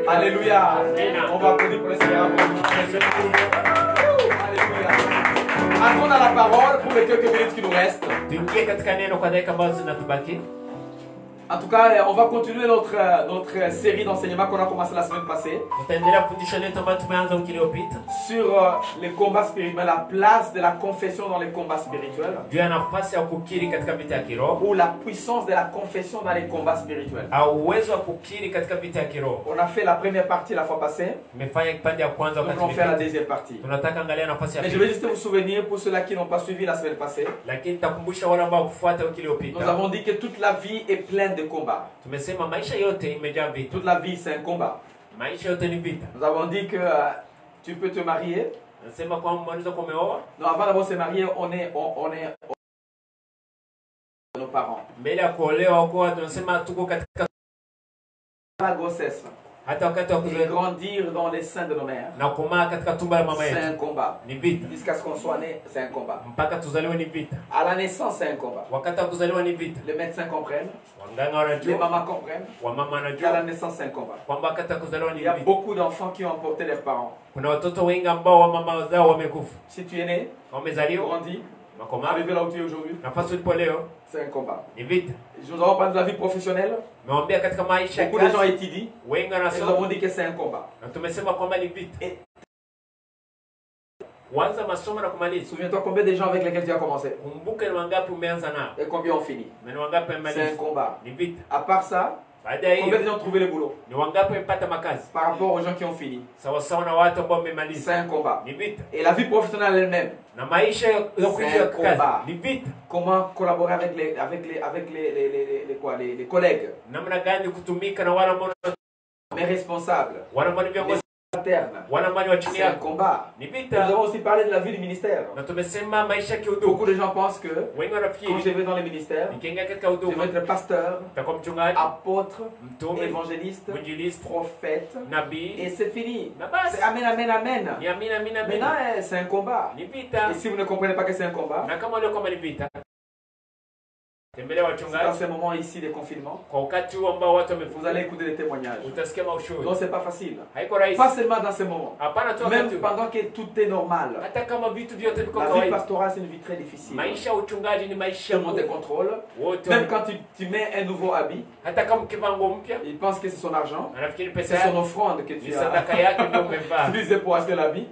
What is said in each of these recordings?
Alléluia. On va applaudir pour le Seigneur. Alléluia. Entrons dans la parole pour les quelques minutes qui nous restent. En tout cas, on va continuer notre série d'enseignement qu'on a commencé la semaine passée sur les combats spirituels, la place de la confession dans les combats spirituels ou la puissance de la confession dans les combats spirituels. On a fait la première partie la fois passée, nous allons faire la deuxième partie. Mais je vais juste vous souvenir pour ceux-là qui n'ont pas suivi la semaine passée, nous avons dit que toute la vie est pleine de combats. Toute la vie c'est un combat. Nous avons dit que tu peux te marier. Non, avant d'avoir se marier, on est nos parents. La grossesse. Et grandir dans les seins de nos mères, c'est un combat. Jusqu'à ce qu'on soit né, c'est un combat. À la naissance, c'est un combat. Les médecins comprennent, les mamans comprennent qu'à la naissance, c'est un combat. Il y a beaucoup d'enfants qui ont emporté leurs parents. Si tu es né, grandi, arrivé là où tu es aujourd'hui, c'est un combat. Nous avons parlé de la vie professionnelle. Beaucoup de gens étudient. Et nous avons dit que c'est un combat. Souviens-toi combien de gens avec lesquels tu as commencé et combien ont fini. C'est un combat. À part ça, combien de gens ont trouvé le boulot par rapport aux gens qui ont fini. C'est un combat. Et la vie professionnelle elle-même, c'est un combat. Comment collaborer avec les collègues, mes responsables, c'est un combat. Nous avons aussi parlé de la vie du ministère. Beaucoup de gens pensent que quand je vais dans les ministères, je vais être pasteur, apôtre, évangéliste, prophète, et c'est fini. C'est amen, amen, amen. Maintenant, c'est un combat. Et si vous ne comprenez pas que c'est un combat, dans ce moment ici de confinement, vous allez écouter des témoignages. Donc c'est pas facile. Pas seulement dans ce moment. Même pendant que tout est normal. La vie pastorale c'est une vie très difficile. Tout le monde te contrôle. Même quand tu mets un nouveau habit, il pense que c'est son argent. C'est son offrande que tu as utilisé pour acheter l'habit.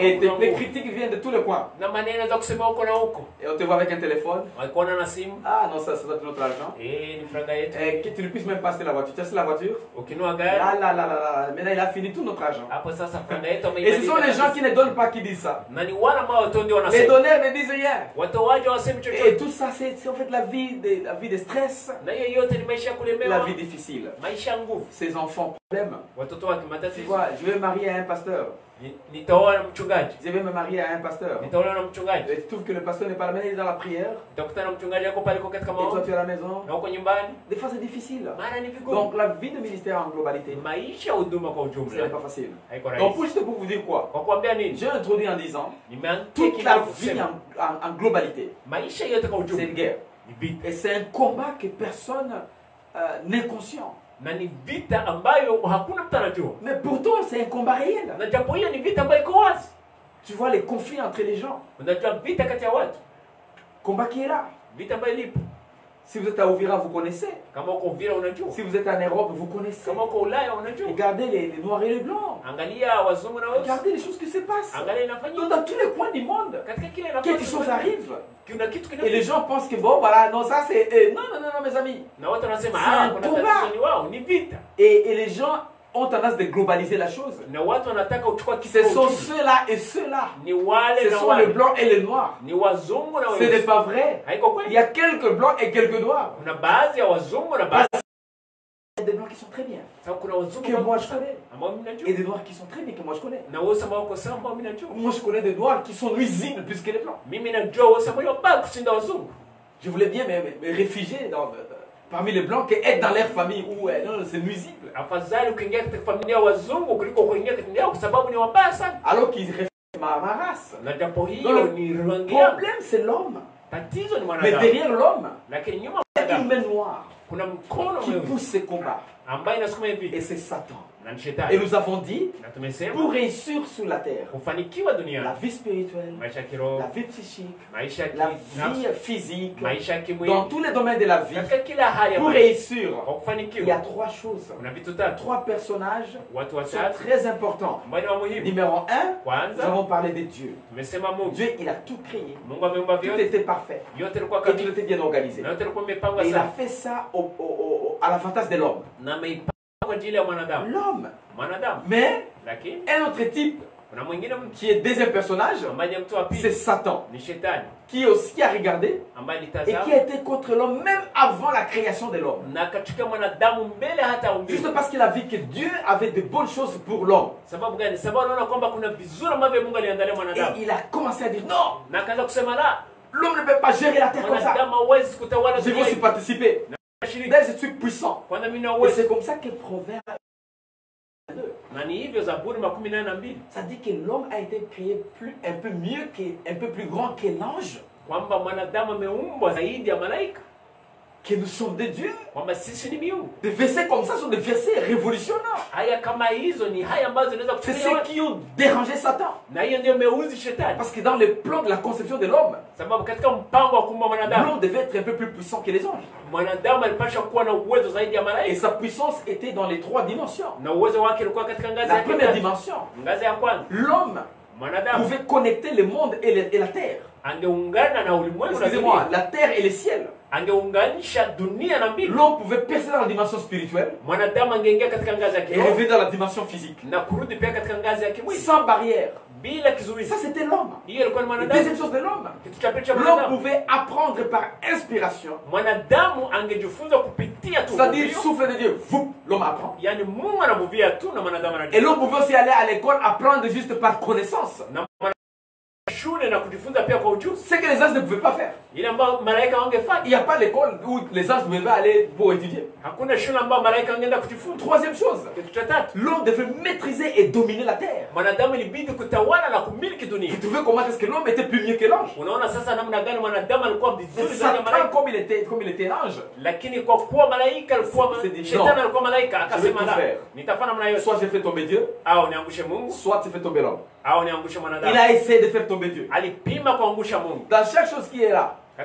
Et les critiques viennent de tous les coins. Et on te voit avec un téléphone. Ah non, ça doit être notre argent. Et que tu ne puisses même pas acheter la voiture. Tu achètes la voiture. Maintenant il a fini tout notre argent. Et ce sont les gens qui ne donnent pas qui disent ça. Les donneurs ne disent rien. Et tout ça c'est en fait la vie de stress. La vie difficile. Ces enfants problème. Tu vois, je vais marier à un pasteur. Je vais me marier à un pasteur. Et tu trouves que le pasteur n'est pas là, mais il est dans la prière. Et toi tu es à la maison. Des fois c'est difficile. Donc la vie de ministère en globalité, ce n'est pas facile. Donc juste pour vous dire quoi, j'ai introduit en disant toute la vie en globalité, c'est une guerre. Et c'est un combat que personne n'est conscient. Mais pourtant c'est un combat réel. Tu vois les conflits entre les gens. Combat qui est là. Si vous êtes à Ouvira, vous connaissez. Si vous êtes en Europe, vous connaissez. Regardez les noirs et les blancs. Regardez les choses qui se passent. Donc, dans tous les coins du monde, quelque chose arrive. Et les gens pensent que bon, voilà, non, ça c'est... Non, mes amis. C'est un combat. Et les gens ont tendance de globaliser la chose. Ce sont ceux-là et ceux-là. Ce sont les blancs et les noirs. Ce n'est pas vrai. Il y a quelques blancs et quelques noirs. Il y a des blancs qui sont très bien, que moi je connais. Et des noirs qui sont très bien, que moi je connais. Moi je connais des noirs qui sont nuisibles plus que les blancs. Je voulais bien me réfugier parmi les blancs que être dans leur famille où c'est nuisible. Alors qu'ils réfèrent ma race. Le problème c'est l'homme. Mais derrière l'homme, il y a une main noire qui pousse ces combats. Et c'est Satan. Et nous avons dit, pour réussir sur la terre, la vie spirituelle, la vie psychique, la vie physique, dans tous les domaines de la vie, pour réussir, il y a 3 choses. 3 personnages sont très importants. Numéro 1, nous avons parlé de Dieu. Dieu, il a tout créé. Tout était parfait. Et tout était bien organisé. Et il a fait ça à l'avantage de l'homme. L'homme. Mais un autre type qui est deuxième personnage, c'est Satan, qui aussi a regardé et qui a été contre l'homme même avant la création de l'homme. Juste parce qu'il a vu que Dieu avait de bonnes choses pour l'homme. Et il a commencé à dire non, l'homme ne peut pas gérer la terre comme ça. Je veux aussi participer. Là, je suis puissant. Et c'est comme ça que Proverbe. Ça dit que l'homme a été créé un peu mieux, un peu plus grand que l'ange. Que nous sommes des dieux. Des versets comme ça sont des versets révolutionnaires. C'est ceux qui ont dérangé Satan. Parce que dans le plan de la conception de l'homme, l'homme devait être un peu plus puissant que les anges. Et sa puissance était dans les 3 dimensions. La première dimension, l'homme pouvait connecter le monde et la terre. Excusez-moi, la terre et le ciel. L'homme pouvait percer dans la dimension spirituelle et revenir dans la dimension physique. Sans barrière. Ça c'était l'homme. La deuxième chose de l'homme, l'homme pouvait apprendre par inspiration. C'est-à-dire souffle de Dieu. L'homme apprend. Et l'homme pouvait aussi aller à l'école apprendre juste par connaissance. Ce que les anges ne pouvaient pas faire. Il n'y a pas l'école où les anges devaient aller pour étudier. Troisième chose, l'homme devait maîtriser et dominer la terre. Vous trouvez comment est-ce que l'homme était plus mieux que l'ange? Satan, comme il était l'ange, s'est dit non, je vais tout faire. Soit j'ai fait tomber Dieu, soit tu fais tomber l'homme. Il a essayé de faire tomber Dieu. Dans chaque chose qui est là, dans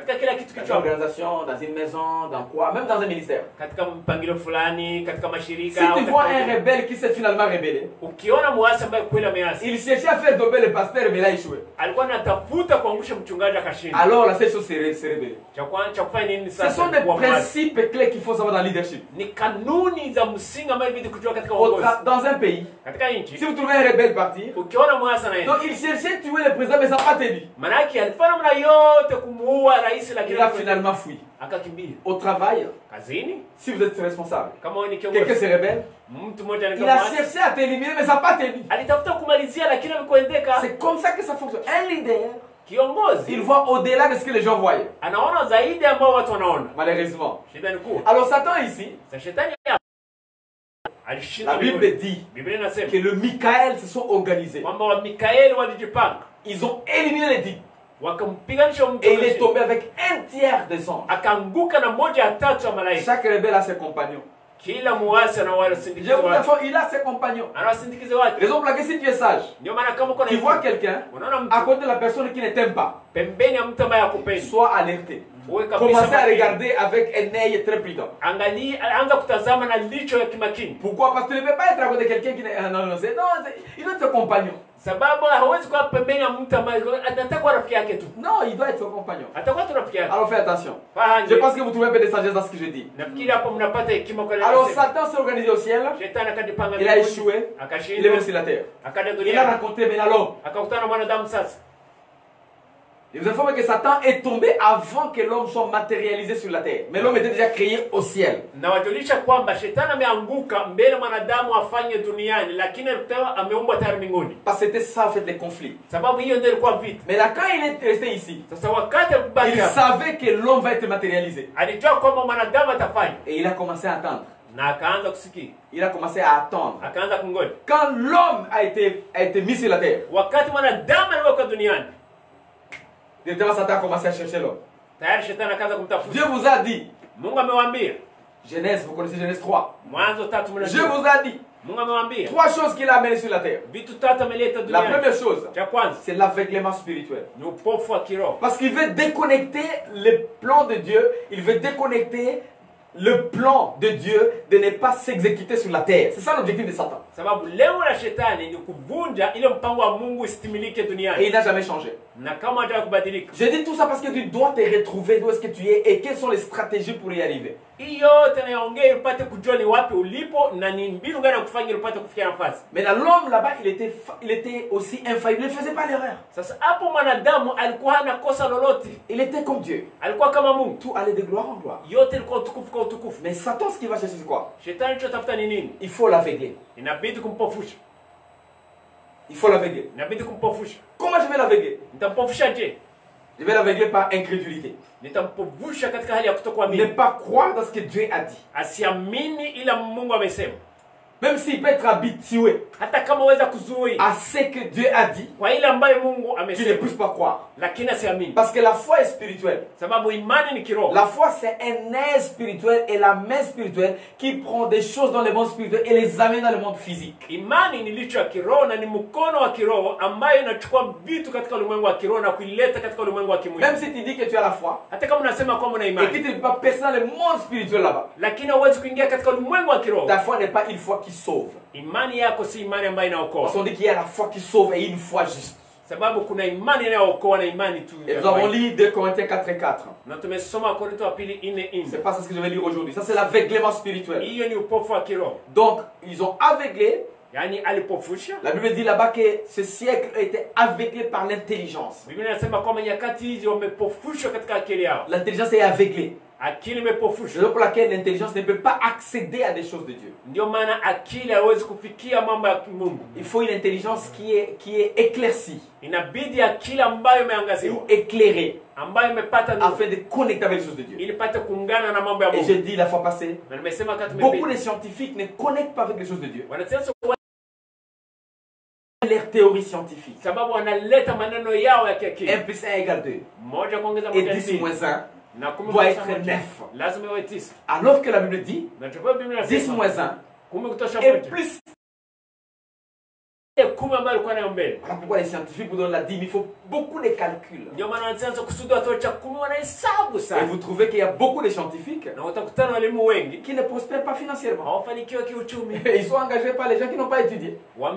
une organisation, dans une maison, dans quoi, même dans un ministère. Si tu vois un rebelle qui s'est finalement rebellé, il cherchait à faire tomber le pasteur, mais il a échoué. Alors la seule chose c'est rebeller. Ce sont des principes clés qu'il faut savoir dans le leadership. Dans un pays, si vous trouvez un rebelle partir, donc il cherchait à tuer le président, mais ça n'a pas tenu. Il a finalement fui. Au travail, si vous êtes responsable, quelqu'un se rebelle, il a cherché à t'éliminer, mais ça n'a pas tenu. C'est comme ça que ça fonctionne. Un leader, il voit au-delà de ce que les gens voient. Malheureusement. Alors Satan ici, la Bible dit que le Michael se sont organisés. Ils ont éliminé les dix. Et il est tombé avec 1/3 des anges. Chaque rebelle a ses compagnons. Il a ses compagnons. Raison pour laquelle si tu es sage, tu vois quelqu'un à côté de la personne qui ne t'aime pas, sois alerté. Commencez à regarder avec un œil très prudent. Pourquoi? Parce que tu ne peux pas être à côté de quelqu'un qui n'est... Non, il doit être son compagnon. Non, il doit être son compagnon. Alors fais attention. Je pense que vous trouvez un peu de sagesse dans ce que je dis. Alors Satan s'est organisé au ciel. Il a échoué. Il est venu sur la terre. Il a rencontré maintenant l'homme. Je vous informe que Satan est tombé avant que l'homme soit matérialisé sur la terre. Mais l'homme était déjà créé au ciel. Parce que c'était ça en fait les conflits. Mais là quand il est resté ici, il savait que l'homme va être matérialisé. Et il a commencé à attendre. Il a commencé à attendre. Quand l'homme a été mis sur la terre, directement Satan a commencé à chercher l'homme. Dieu vous a dit, Genèse, vous connaissez Genèse 3. Je vous ai dit 3 choses qu'il a amenées sur la terre. La première chose, c'est l'aveuglement spirituel. Parce qu'il veut déconnecter le plan de Dieu. Il veut déconnecter le plan de Dieu de ne pas s'exécuter sur la terre. C'est ça l'objectif de Satan. Et il n'a jamais changé. Je dis tout ça parce que tu dois te retrouver d'où est-ce que tu es et quelles sont les stratégies pour y arriver. Mais l'homme là-bas, il était aussi infaillible. Il ne faisait pas l'erreur. Il était comme Dieu. Tout allait de gloire en gloire. Mais Satan, ce qu'il va chercher, c'est quoi? Il faut l'aveugler. Il faut l'aveugler. Comment je vais l'aveugler? Je vais l'aveugler par incrédulité. Ne pas croire dans ce que Dieu a dit. Même s'il peut être habitué à ce que Dieu a dit, tu ne puisses pas croire. Parce que la foi est spirituelle. La foi, c'est un air spirituel et la main spirituelle qui prend des choses dans le monde spirituel et les amène dans le monde physique. Même si tu dis que tu as la foi et que tu ne peux pas percer dans le monde spirituel là-bas, ta foi n'est pas une foi qui sauve. Parce qu'on dit qu'il y a la foi qui sauve et une foi juste. Et nous avons lu 2 Corinthiens 4 et 4. C'est pas ce que je vais lire aujourd'hui. Ça, c'est l'aveuglement spirituel. Donc, ils ont aveuglé. La Bible dit là-bas que ce siècle a été aveuglé par l'intelligence. L'intelligence est aveuglée. C'est pour laquelle l'intelligence ne peut pas accéder à des choses de Dieu. Il faut une intelligence qui est éclaircie ou éclairée afin de connecter avec les choses de Dieu. Et j'ai dit la fois passée, beaucoup de scientifiques ne connectent pas avec les choses de Dieu. Leur théorie scientifique. 1 plus 1 égale 2. Et 10 moins 1 doit être 9. Alors que la Bible dit 10 moins 1 et plus. Voilà pourquoi les scientifiques vous donnent la dîme. Il faut beaucoup de calculs. Et vous trouvez qu'il y a beaucoup de scientifiques qui ne prospèrent pas financièrement. Ils sont engagés par les gens qui n'ont pas étudié. Les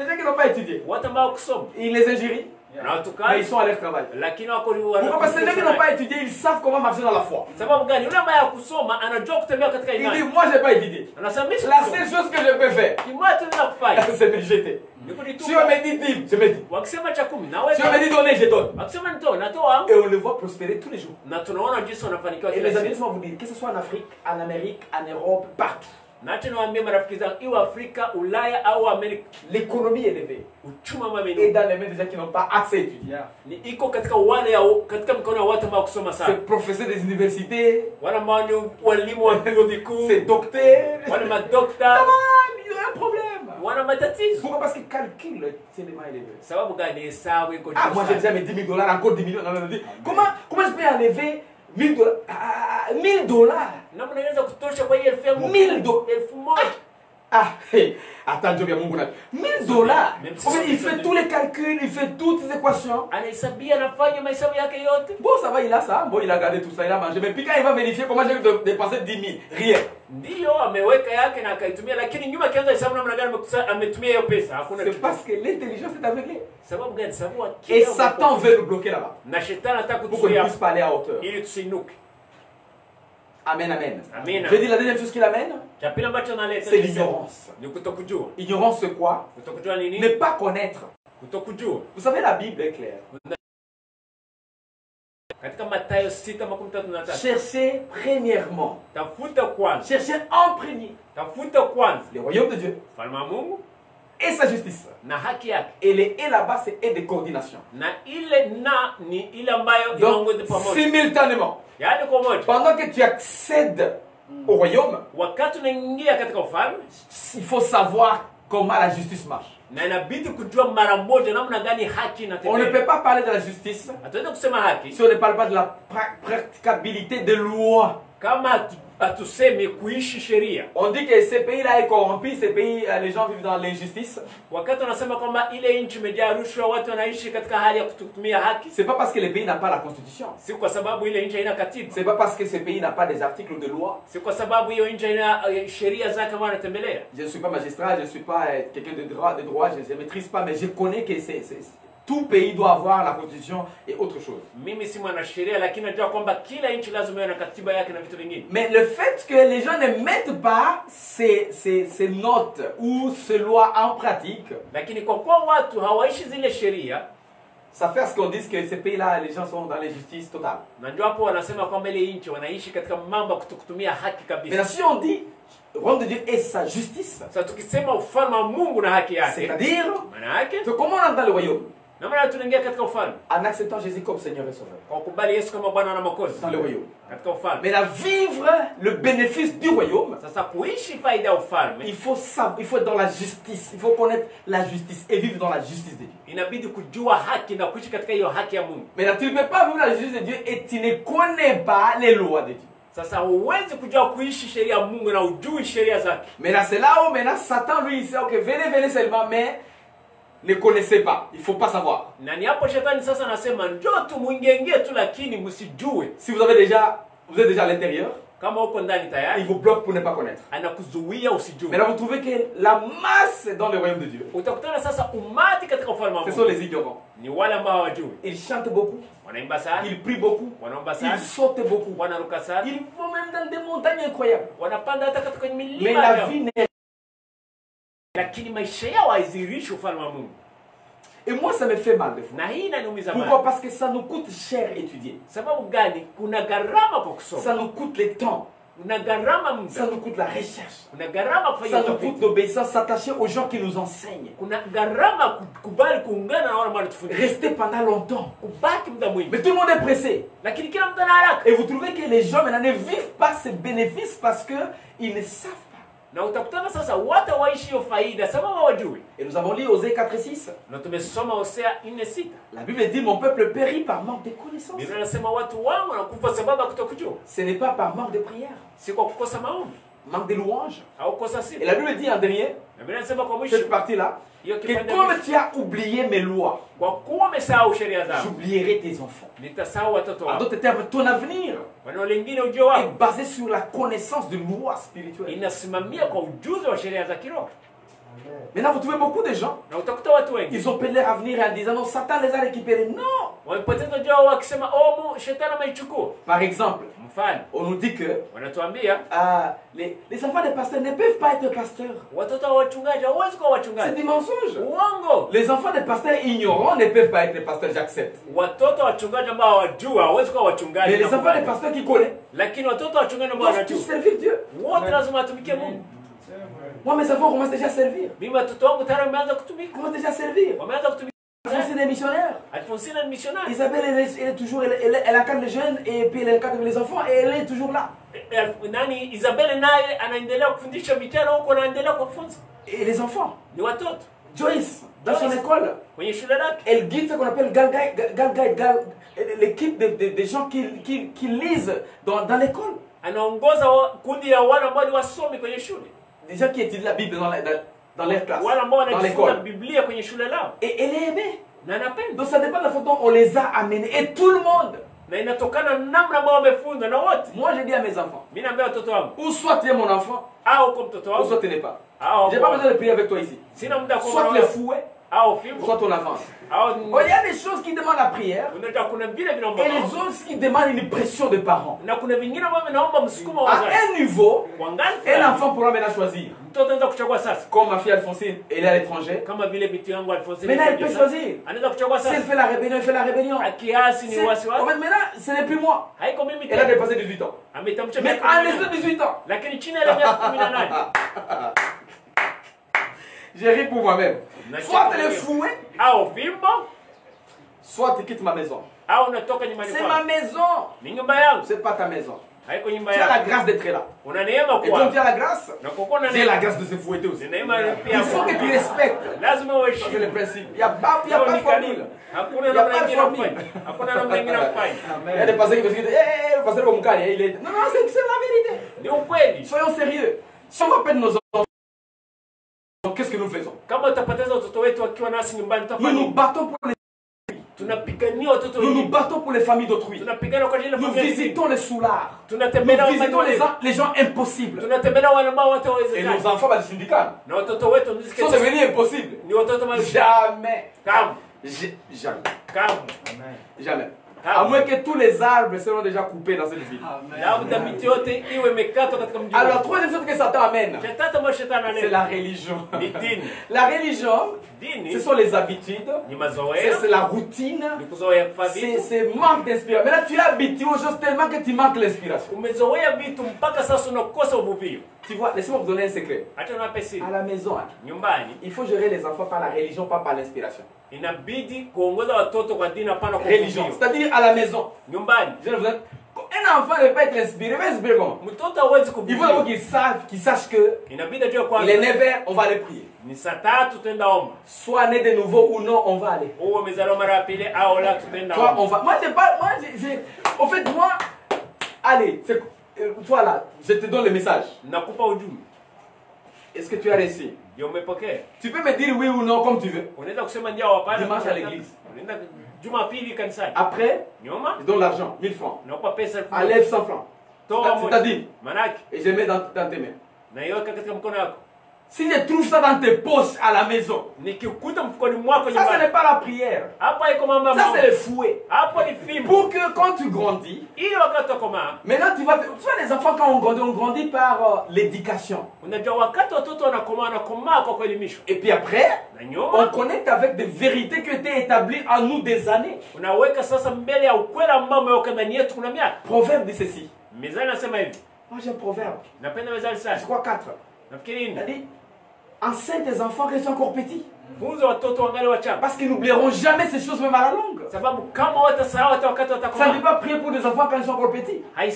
gens qui n'ont pas étudié. Ils les injurient. Mais ils sont à leur travail. Pourquoi? Parce que les gens qui n'ont pas étudié, ils savent comment marcher dans la foi. Il dit, moi je n'ai pas étudié. La seule chose que je peux faire, c'est me jeter. Si on me dit dîme, je me dis. Si on me dit donner, je donne. Et on le voit prospérer tous les jours. Et les amis, je vais vous dire, que ce soit en Afrique, en Amérique, en Europe, partout. L'économie est élevée. Et dans les mains des gens qui n'ont pas assez étudié. C'est professeur des universités. C'est docteur. Il y a un problème. Pourquoi? Parce que calcul, c'est tellement élevé. Ah, moi j'ai déjà mes 10 000 $, encore 10 millions. Comment je peux enlever 1 000 $? 1 000 $. 1 000 $. Ah, hey, attends, je viens mon 1 000 $. En fait, il fait tous les calculs, il fait toutes les équations. Bon, ça va, il a ça. Bon, il a gardé tout ça, il a mangé. Mais puis quand il va vérifier comment j'ai dépensé 10 000, rien. C'est parce que l'intelligence est aveuglée. Et Satan veut le bloquer là-bas. Pour qu'on puisse parler à hauteur. Amen, amen. Je dis la deuxième chose qu'il amène, c'est l'ignorance. Ignorance c'est quoi? Ne pas connaître. Vous savez, la Bible est claire. Cherchez premièrement. Cherchez en premier le royaume de Dieu et sa justice. Et les et là-bas, c'est et de coordination. Donc, simultanément, pendant que tu accèdes au royaume, il faut savoir comment la justice marche. On ne peut pas parler de la justice si on ne parle pas de la praticabilité des lois. On dit que ce pays-là est corrompu, ce pays, les gens vivent dans l'injustice. C'est pas parce que le pays n'a pas la constitution. C'est pas parce que ce pays n'a pas des articles de loi. Je ne suis pas magistrat, je ne suis pas quelqu'un de droit, je ne maîtrise pas, mais je connais que tout pays doit avoir la constitution et autre chose. Mais le fait que les gens ne mettent pas ces notes ou ces lois en pratique, ça fait ce qu'on dit que ces pays-là, les gens sont dans l'injustice totale. Mais si on dit le royaume de Dieu est sa justice, c'est-à-dire que comment on entre dans le royaume? En acceptant Jésus comme Seigneur et Sauveur. Dans le royaume. Mais à vivre le bénéfice du royaume, il faut être dans la justice. Il faut connaître la justice et vivre dans la justice de Dieu. Mais là, tu ne peux pas vivre la justice de Dieu et tu ne connais pas les lois de Dieu. Mais là, c'est là où maintenant Satan lui il dit ok, venez seulement, mais ne connaissez pas, il ne faut pas savoir. Si vous êtes déjà à l'intérieur, il vous bloque pour ne pas connaître. Mais là vous trouvez que la masse dans le royaume de Dieu, ce sont les ignorants. Ils chantent beaucoup, ils prient beaucoup, ils sautent beaucoup, ils vont même dans des montagnes incroyables. Mais la vie n'est. Et moi ça me fait mal de fois. Pourquoi? Parce que ça nous coûte cher étudier. Ça nous coûte le temps. Ça nous coûte la recherche. Ça nous coûte l'obéissance, s'attacher aux gens qui nous enseignent. Rester pendant longtemps. Mais tout le monde est pressé. Et vous trouvez que les gens maintenant ne vivent pas ces bénéfices parce qu'ils ne savent pas. Et nous avons lu Osée 4:6. La Bible dit mon peuple périt par manque de connaissances. Ce n'est pas par manque de prière, manque de louange. Et la Bible dit en dernier, cette partie-là, que comme tu as oublié mes lois, j'oublierai tes enfants. En d'autres termes, ton avenir est basé sur la connaissance de lois spirituelles. Maintenant, vous trouvez beaucoup de gens, ils ont pris leur avenir en disant non, Satan les a récupérés. Non! Par exemple, on nous dit que les enfants des pasteurs ne peuvent pas être pasteurs. C'est du mensonge. Les enfants des pasteurs ignorants ne peuvent pas être pasteurs, j'accepte. Mais les enfants des pasteurs qui connaissent doivent tous servir Dieu. Moi, mes enfants commencent déjà à servir. Commencent déjà à servir. Alphonsine est missionnaire. Isabelle, elle encadre les jeunes et puis elle encadre les enfants et elle est toujours là. Et les enfants. Joyce, dans son école, elle guide ce qu'on appelle l'équipe des gens qui lisent dans l'école. Des gens qui étudient la Bible dans leur classe, dans l'école. Et elle est aimée. Donc ça dépend de la façon dont on les a amenés. Et tout le monde. Moi je dis à mes enfants, ou soit tu es mon enfant, ou soit tu n'es pas. Je n'ai pas besoin de prier avec toi ici. Soit le fouet, soit ton enfance. Il y a des choses qui demandent la prière et les autres qui demandent une pression de parents. À un niveau, un enfant pourra maintenant choisir. Comme ma fille Alphonsine, elle est à l'étranger. Maintenant elle peut choisir. Si elle fait la rébellion, elle fait la rébellion. Maintenant, ce n'est plus moi. Elle a dépassé 18 ans. Mais en laissant 18 ans. J'ai ri pour moi-même. Soit tu es fouet, soit tu quittes ma maison. C'est ma maison. C'est pas ta maison. Tu as la grâce d'être là. Et donc tu as la grâce. J'ai la grâce de se fouetter aussi. Il faut que tu respectes. C'est le principe. Il n'y a pas de formule. Il n'y a pas de formule. Il y a des pasteurs qui me disent, le pasteur Komukali, il est... Non, c'est la vérité. Soyons sérieux. Si on va perdre nos enfants, qu'est-ce que nous faisons? Nous nous battons pour les... Nous nous battons pour les familles d'autrui. Nous visitons les soulards. Nous visitons les gens impossibles. Et nos enfants, les syndicats, sont devenus impossibles. Jamais. Jamais. À moins que tous les arbres seront déjà coupés dans cette ville. Alors, troisième chose que Satan amène, c'est la religion. La religion, ce sont les habitudes, c'est la routine, c'est manque d'inspiration. Maintenant, tu es habitué aux choses tellement que tu manques l'inspiration. Tu vois, laissez-moi vous donner un secret. À la maison, il faut gérer les enfants par la religion, pas par l'inspiration. Religion, c'est-à-dire à la maison. Un enfant ne peut pas être inspiré, mais inspiré comment? Il faut d'abord qu'il sache que il est né vert, on va aller prier. Soit né de nouveau ou non, on va aller. Toi, on va. Moi, j'ai pas. Au fait, moi, allez, toi là, je te donne le message. Est-ce que tu as réussi? Tu peux me dire oui ou non comme tu veux. Dimanche à l'église. Après, je donne l'argent, 1000 francs. Enlève 100 francs. C'est-à-dire, et je mets dans tes mains. Si je trouve ça dans tes poches à la maison, ça ce n'est pas la prière. Ça c'est le fouet. Pour que quand tu grandis, maintenant tu vois les enfants quand on grandit par l'éducation. Et puis après, on connecte avec des vérités qui ont été établies en nous des années. Proverbe dit ceci. Moi j'ai un proverbe. Je crois 4. Il a dit, enseigne tes enfants qu'ils sont encore petits. Parce qu'ils n'oublieront jamais ces choses même à la longue. Ça ne dit pas prier pour des enfants quand ils sont encore petits. Hey,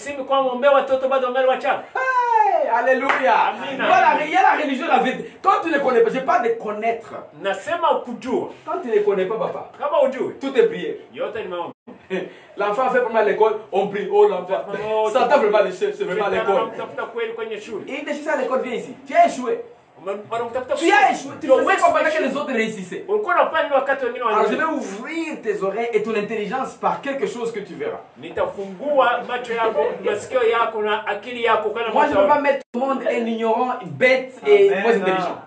alléluia. Voilà, il y a la religion, la vérité. Quand tu ne connais pas, je parle de connaître. Quand tu ne connais pas, papa, tout est prié. L'enfant fait vraiment l'école, on prie. Oh l'enfant, ça t'a vraiment l'échec, c'est vraiment l'école. Et il décide à l'école, viens ici. Tu as échoué. Tu as échoué. Tu faisais pas pendant que les autres réussissaient. Alors je vais ouvrir tes oreilles et ton intelligence par quelque chose que tu verras. Moi je ne peux pas mettre tout le monde un ignorant, bête et moins intelligent.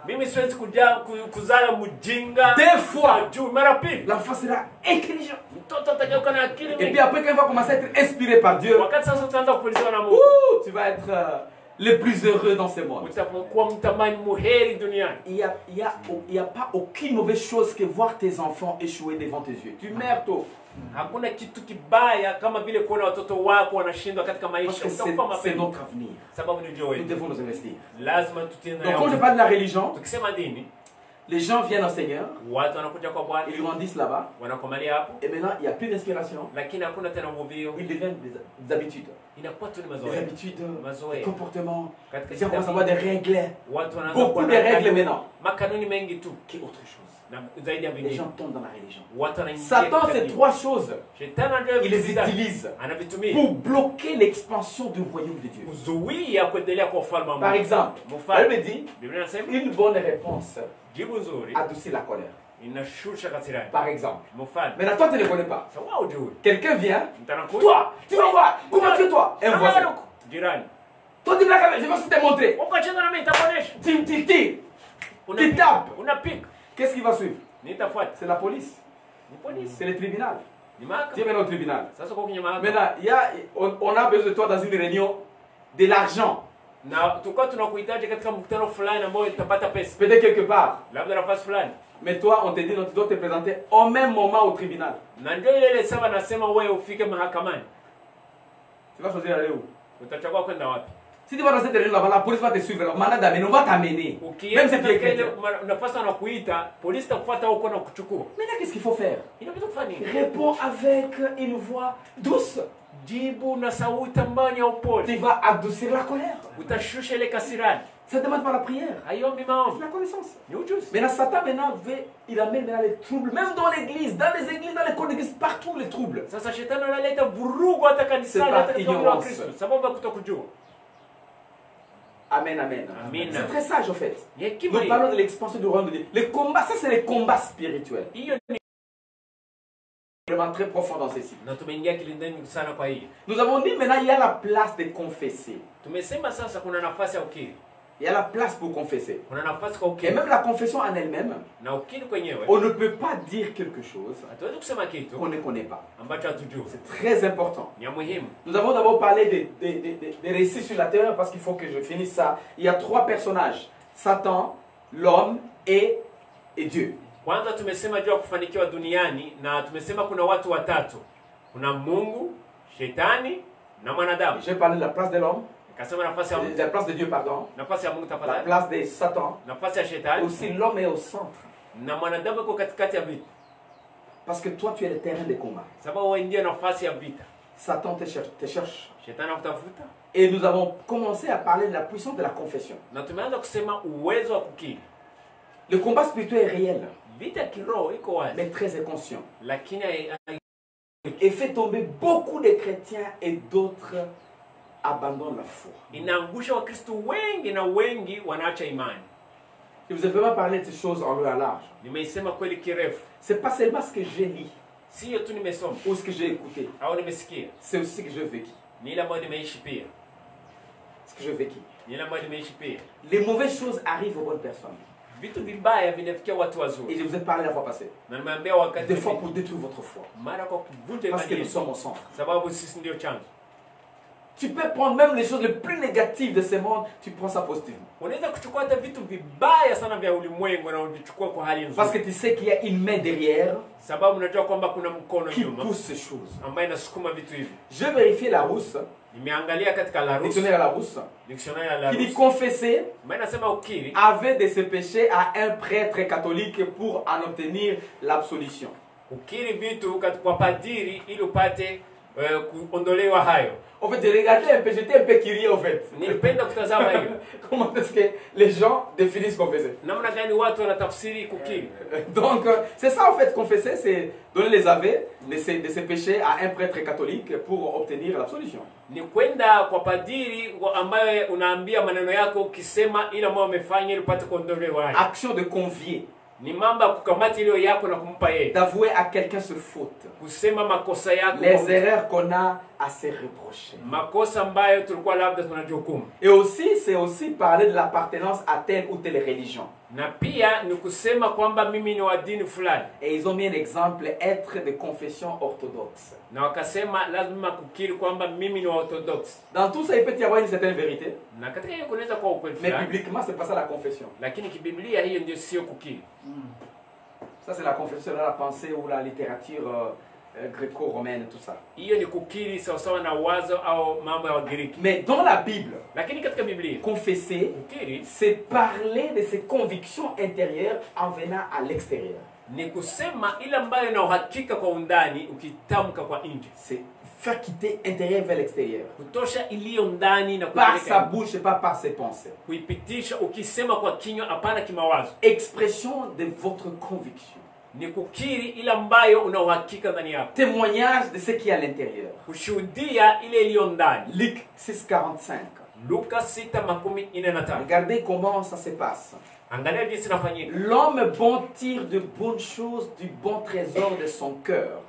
Des fois, l'enfant sera intelligent. Et puis après quand il va commencer à être inspiré par Dieu, tu vas être le plus heureux dans ce monde. Il n'y a pas aucune mauvaise chose que voir tes enfants échouer devant tes yeux. Tu meurs tôt. Parce que c'est notre avenir. Nous devons nous investir. Donc quand je parle de la religion, les gens viennent au Seigneur, ils grandissent là-bas, et maintenant il n'y a plus d'inspiration, ils deviennent des habitudes. Des habitudes, des comportements, les gens commencent à avoir des règles, beaucoup de règles maintenant, qui est autre chose. Les gens tombent dans la religion. Satan, c'est trois choses. Il les utilise pour bloquer l'expansion du royaume de Dieu. Par exemple, elle me dit, une bonne réponse adoucit la colère. Par exemple. Maintenant, toi, tu ne connais pas. Quelqu'un vient. Toi, tu vas voir. Comment tu es toi? Un voisin. Toi, tu me je vais te montrer. Tu tires. Tu tapes. Qu'est-ce qui va suivre? C'est la police. C'est le tribunal. Tu es maintenant au tribunal. Maintenant, on a besoin de toi dans une réunion de l'argent. Peut-être quelque part. Mais toi, on te dit que tu dois te présenter au même moment au tribunal. Tu vas choisir d'aller où? Si tu vas dans cette réunion là-bas, la police va te suivre. On va t'amener. Même si tu es chrétien. Maintenant, qu'est-ce qu'il faut faire? Réponds avec une voix douce. Tu vas adoucir la colère. Ça ne demande pas la prière. C'est la connaissance. Maintenant, Satan il amène maintenant les troubles, même dans l'église, dans les églises, dans les cours d'église, partout les troubles. C'est pas ignorance. Amen, amen. C'est très sage en fait. Nous parlons de l'expansion du royaume de Dieu. Les combats, ça c'est les combats spirituels. Vraiment très profond dans ceci. Nous avons dit maintenant il y a la place de confesser. Il y a la place pour confesser. Et même la confession en elle-même, on ne peut pas dire quelque chose qu'on ne connaît pas. C'est très important. Nous avons d'abord parlé des récits sur la terre parce qu'il faut que je finisse ça. Il y a 3 personnages. Satan, l'homme et Dieu. Kwanza tumesema juu ya kufanikiwa duniani na tumesema kuna watu watatu. Kuna Mungu, Shetani na mwanadamu. J'ai parlé de la place de l'homme. Kasema nafasi ya Mungu. La place de Dieu, pardon. Nafasi ya Mungu tafadhali. La place de Satan. Nafasi ya Shetani. Aussi l'homme est au centre. Na mwanadamu yuko katikati ya vita. Parce que toi tu es le terrain de combat. Sababu wewe ndiye nafasi ya vita. Satan te cherche. Shetani anakutafuta. Et nous avons commencé à parler de la puissance de la confession. Na tumeanza kusema uwezo wa kukiri. Le combat spirituel est réel. Mais très inconscient. Et fait tomber beaucoup de chrétiens et d'autres abandonnent la foi. Je vous ai vraiment parlé de ces choses en long et en large. C'est pas seulement ce que j'ai lu ou ce que j'ai écouté. C'est aussi ce que j'ai vécu. Ce que j'ai vécu. Les mauvaises choses arrivent aux bonnes personnes. Et je vous ai parlé la fois passée. Des fois pour détruire votre foi. Parce que nous sommes au centre. Tu peux prendre même les choses les plus négatives de ce monde, tu prends ça positivement. Parce que tu sais qu'il y a une main derrière qui pousse ces choses. Je vérifie la rousse. Dictionnaire à la rousse. Qui dit confesser avait de ses péchés à un prêtre catholique pour en obtenir l'absolution. En fait, j'ai regardé un peu, j'étais un peu curieux en fait. Comment est-ce que les gens définissent confesser? Donc, c'est ça en fait, confesser, c'est donner les aveux de ses péchés à un prêtre catholique pour obtenir l'absolution. Ni kwenda kwa padiri ambaye unaambia maneno yako ukisema ile ambayo umefanya ili upate kuondolewa. Action de convier. Ni mambo kukamata ile yako na kumpa yeye. D'avouer à quelqu'un ses fautes. Kusema makosa yako. Les erreurs qu'on a à se reprocher. Makosa ambayo tulikuwa labda tunajukumu. Et aussi, c'est aussi parler de l'appartenance à telle ou telle religion. Na pia ni kusema kwamba mimi ni wa dini fulani. Et ils ont mis un exemple, être de confession orthodoxe. Na wakasema lazima kukiri kwamba mimi ni wa orthodoxe. Dans tout ça, il peut y avoir une certaine vérité. Na katika hiyo kunaweza kuwa ukweli fulani. Mais bibliquement, c'est pas ça la confession. Lakini kibiblia hiyo ndio sio kukiri. Ça c'est la confession, la pensée ou la littérature gréco-romaine, tout ça. Mais dans la Bible, confesser, c'est parler de ses convictions intérieures en venant à l'extérieur. C'est faire quitter l'intérieur vers l'extérieur. Par sa bouche et pas par ses pensées. Expression de votre conviction. Témoignage de ce qui est à l'intérieur. Luc 6,45. Regardez comment ça se passe. L'homme bon tire de bonnes choses du bon trésor de son cœur.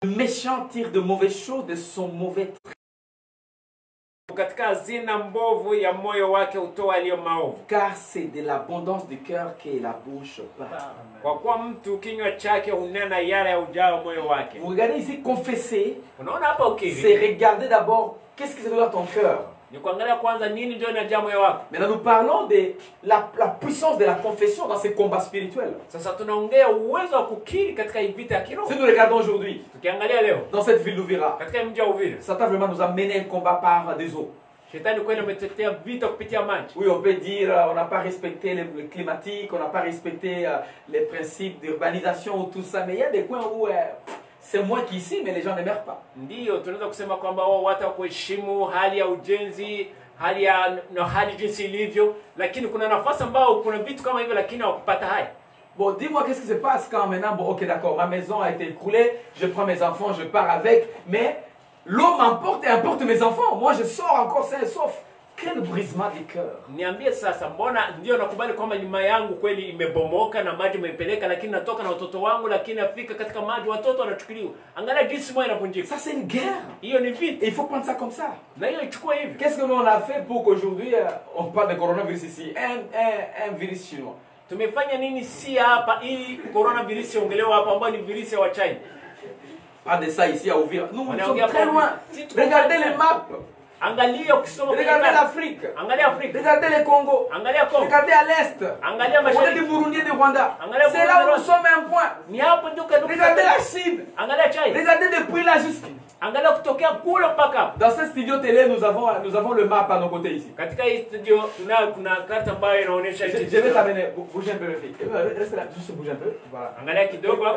Le méchant tire de mauvaises choses de son mauvais trésor. Car c'est de l'abondance du cœur que la bouche parle. Vous regardez ici, confesser, c'est regarder d'abord qu'est-ce qui se trouve dans ton cœur. Maintenant nous parlons de la puissance de la confession dans ces combats spirituels. Si nous regardons aujourd'hui, dans cette ville d'Uvira, Satan vraiment nous a mené un combat par des eaux. Oui, on peut dire on n'a pas respecté le climatique, on n'a pas respecté les principes d'urbanisation ou tout ça, mais il y a des coins où c'est moins qu'ici, mais les gens ne meurent pas. Ndio tunaweza kusema kwamba wao watakuheshimu hali ya ujenzi, hali jinsi ilivyo, lakini kuna nafasi ambao kuna vitu kama hivyo lakini hawakupata haya. Bon, dis-moi qu'est-ce qui se passe quand maintenant, bon, ok d'accord, ma maison a été écroulée, je prends mes enfants, je pars avec, mais l'eau m'emporte et emporte mes enfants. Moi je sors encore sain et sauf. Quel brisement du cœur. Niambie sasa, mbona ndio nakubali kwamba nyumba yangu kweli imebomoka na maji imepeleka, lakini natoka na watoto wangu, lakini afika katika maji watoto wanachukuliwa. Angalia jinsi moyo inavunjika. Ça c'est une guerre. Hiyo ni vita. Il faut prendre ça comme ça. Na hiyo ichukue hivi. Qu'est-ce que nous on a fait pour qu'aujourd'hui on parle de coronavirus ici, un virus chinois. Tumefanya nini si hapa ili coronavirus iongelewe hapa ambao ni virus wa China. Pas de ça ici à Uvira. Nous sommes très loin. Regardez les maps. Regardez l'Afrique. Regardez le Congo. Regardez à l'est. Regardez le Burundi et le Rwanda. C'est là où nous sommes à un point. Regardez la Chine. Regardez depuis là jusqu'à. Dans ce studio télé, nous avons le map à nos côtés ici. Je vais t'amener. Bouge un peu le flic. Reste là, juste bouge un peu. Voilà.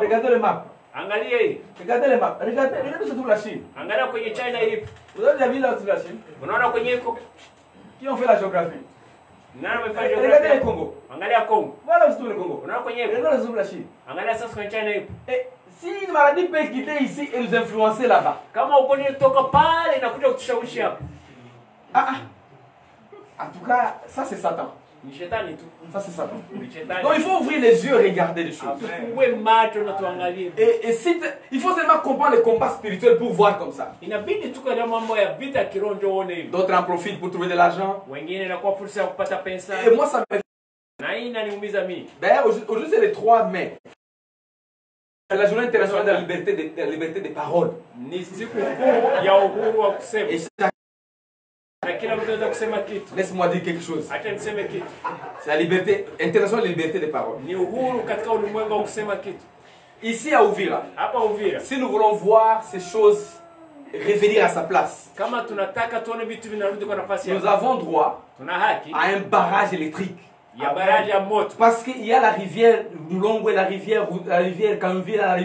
Regardez le map. Regardez les maps. Regardez surtout la Chine. Vous avez déjà vu là la Chine? Qui ont fait la géographie? Regardez le Congo. Voilà surtout le Congo. Regardez surtout la Chine. Et si une maladie peut quitter ici et nous influencer là-bas. En tout cas, ça c'est Satan. Ça c'est Satan. Donc il faut ouvrir les yeux et regarder les choses. Et si il faut seulement comprendre le combat spirituel pour voir comme ça. D'autres en profitent pour trouver de l'argent. Et moi ça me fait. D'ailleurs aujourd'hui c'est le 3 mai. C'est la journée internationale de la liberté de parole. Et laisse-moi dire quelque chose. C'est la liberté internationale de la liberté de parole. Ici à Uvira, si nous voulons voir ces choses revenir à sa place, nous avons droit à un barrage électrique. Parce qu'il y a la rivière Longwe, la rivière Kamvila,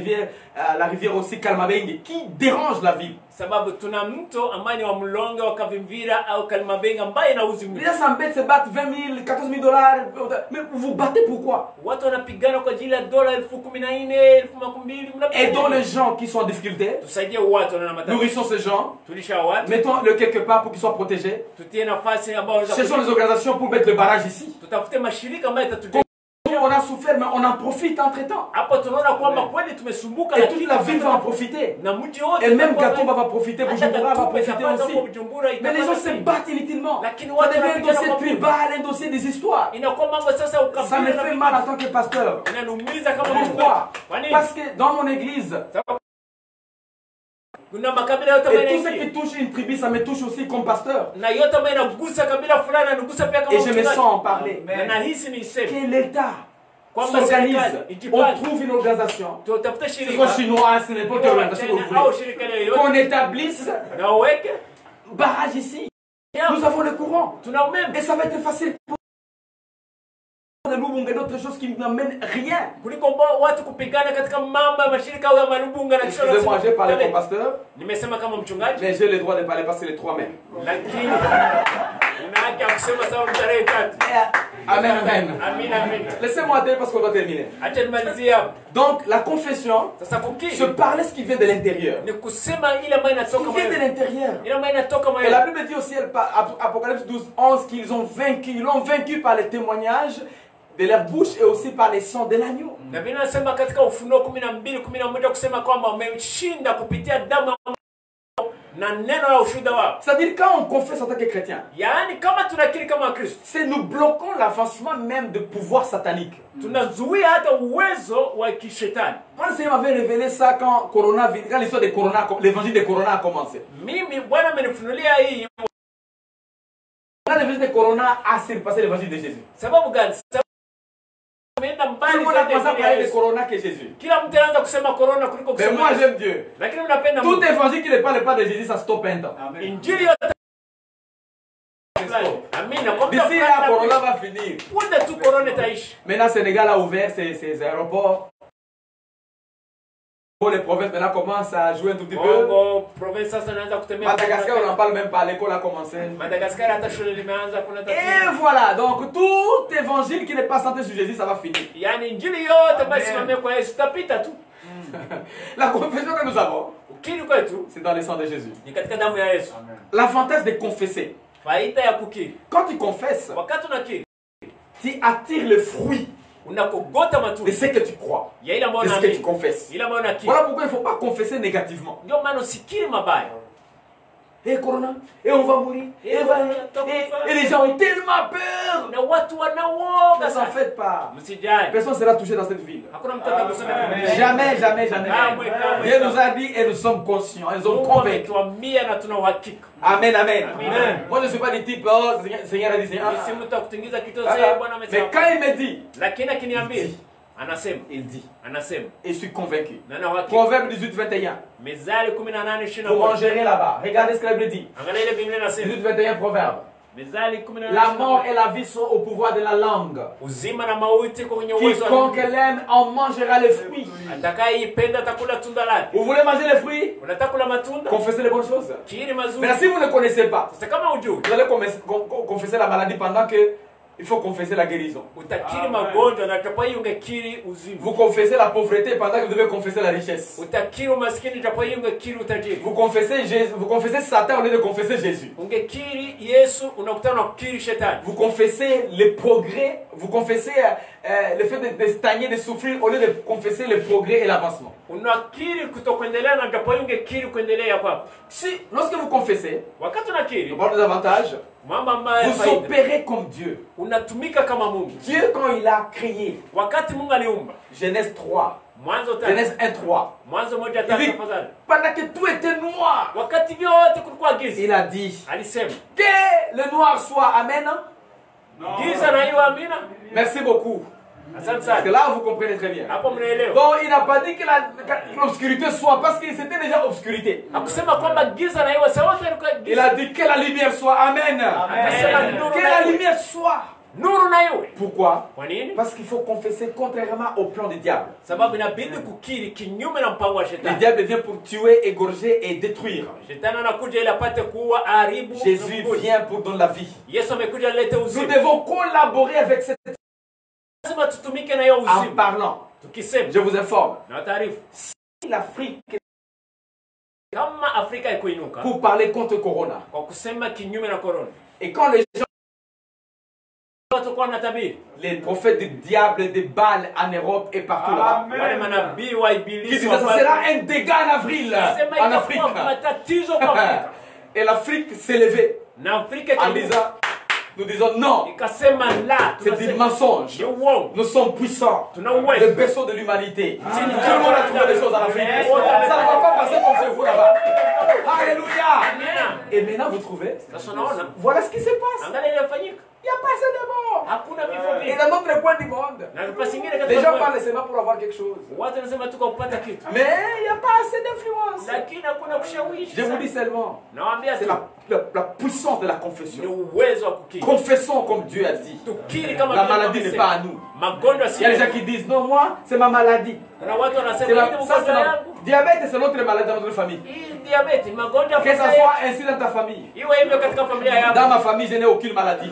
la rivière aussi Kalmabenge qui dérange la ville. Sababu tuna mto ambaye ni wa Mlonge wa Kavimvira au Kalmabenga ambaye inauzi mto. Les gens s'embêtent, se battent 20 000, 14 000 dollars. Mais vous battez pourquoi? Watu wanapigana kwa ajili ya dola 14,000, 12,000. Aidons les gens qui sont en difficulté. Tusaidie watu wana matatizo. Nourrissons ces gens. Tulisha watu. Mettons-le quelque part pour qu'ils soient protégés. Tutie nafasi ambao ce sont les organisations pour mettre le barrage ici. Tutafute mashirika ambayo yatatujenga. On a souffert, mais on en profite entre-temps. Et toute la ville va en profiter. Et même Gatomba va profiter, Bujumbura va profiter aussi. Mais les gens se battent inutilement. Ça devient un dossier tribal, un dossier des histoires. Ça me fait mal en tant que pasteur. Pourquoi? Parce que dans mon église, et tout ce qui touche une tribu, ça me touche aussi comme pasteur. Et je me sens en parler. Que l'État s'organise. On trouve une organisation. Ce soit chinois, ce n'est pas une organisation que vous voulez. Qu'on établisse barrage ici. Nous avons le courant. Et ça va être facile pour de Lubunga et d'autres choses qui n'amènent rien. Excusez-moi, j'ai parlé comme pasteur, mais j'ai le droit de parler parce que c'est le 3 mai. Amen, amen. Laissez-moi dire parce qu'on doit terminer. Donc la confession, se parler ce qui vient de l'intérieur. Ce qui vient de l'intérieur. Et la Bible dit aussi, Apocalypse 12, 11, qu'ils ont vaincu. Ils l'ont vaincu par les témoignages de leur bouche et aussi par les sons de l'agneau. C'est-à-dire quand on confesse en tant que chrétien, c'est nous bloquons l'avancement même de pouvoir satanique. Moi, le Seigneur m'avait révélé ça quand l'histoire de Corona, l'évangile de Corona a commencé. L'évangile de Corona a surpassé l'évangile de Jésus. Tout le monde a commencé à parler de Corona que Jésus. Mais moi j'aime Dieu. Tout évangile qui ne parle pas de Jésus, ça stoppe un temps. D'ici là, Corona va finir. Maintenant, Sénégal a ouvert ses aéroports. Les provinces maintenant commencent à jouer un tout petit peu. Madagascar, on n'en parle même pas, l'école a commencé. Et voilà, donc tout évangile qui n'est pas centré sur Jésus, ça va finir. La confession que nous avons, c'est dans le sang de Jésus. L'avantage de confesser. Quand tu confesses, tu attires le fruit de ce que tu crois, de ce que tu confesses. Voilà pourquoi il ne faut pas confesser négativement. Et Corona, et on va mourir, et les gens ont tellement peur. Ne s'en faites pas. Personne ne sera touché dans cette ville. Jamais, jamais, jamais. Dieu nous a dit et nous sommes conscients, nous sommes convaincus. Amen, amen. Moi je ne suis pas du type, oh Seigneur a dit Seigneur. Mais quand il me dit, il dit, et je suis convaincu. Proverbe 18, 21. Vous mangerez là-bas. Regardez ce que la Bible dit. 18, 21, Proverbe. La mort et la vie sont au pouvoir de la langue. Quiconque l'aime en mangera les fruits. Vous voulez manger les fruits? Confessez les bonnes choses. Mais si vous ne connaissez pas, vous allez confesser la maladie pendant que il faut confesser la guérison. Vous confessez la pauvreté pendant que vous devez confesser la richesse. Vous confessez Satan au lieu de confesser Jésus. Vous confessez les progrès, vous confessez le fait de stagner, de souffrir au lieu de confesser le progrès et l'avancement. Si, lorsque vous confessez, on parle des avantages. Vous opérez comme Dieu. Dieu, quand il a créé, Genèse 3, Genèse 1, 3, il dit, pendant que tout était noir, il a dit que le noir soit. Amen. Merci beaucoup. Parce que là, vous comprenez très bien. Bon, il n'a pas dit que l'obscurité soit, parce que c'était déjà obscurité. Il a dit que la lumière soit. Amen. Que la lumière soit. Pourquoi? Parce qu'il faut confesser contrairement au plan du diable. Le diable vient pour tuer, égorger et détruire. Jésus vient pour donner la vie. Nous devons collaborer avec cette en parlant. Je vous informe. Si l'Afrique pour parler contre Corona, et quand les gens, les prophètes du diable, des balles en Europe et partout là-bas, qui disent ça sera un dégât en avril en Afrique. Et l'Afrique s'est levée en disant, nous disons non, c'est du mensonge. Nous sommes puissants, le berceau de l'humanité. Tout le monde a trouvé des choses en Afrique. Ça ne va pas passer comme chez vous là-bas. Alléluia. Et maintenant vous trouvez, voilà ce qui se passe. Il n'y a pas assez de morts. Et dans notre coin du monde, les gens parlent seulement pour avoir quelque chose. Mais il n'y a pas assez d'influence. Je vous dis seulement, c'est la puissance de la confession. Confessons comme Dieu a dit. La maladie n'est pas à nous. Il y a des gens qui disent, non, moi, c'est ma maladie. Diabète, c'est notre maladie dans notre famille. Que ça soit ainsi dans ta famille. Dans ma famille, je n'ai aucune maladie.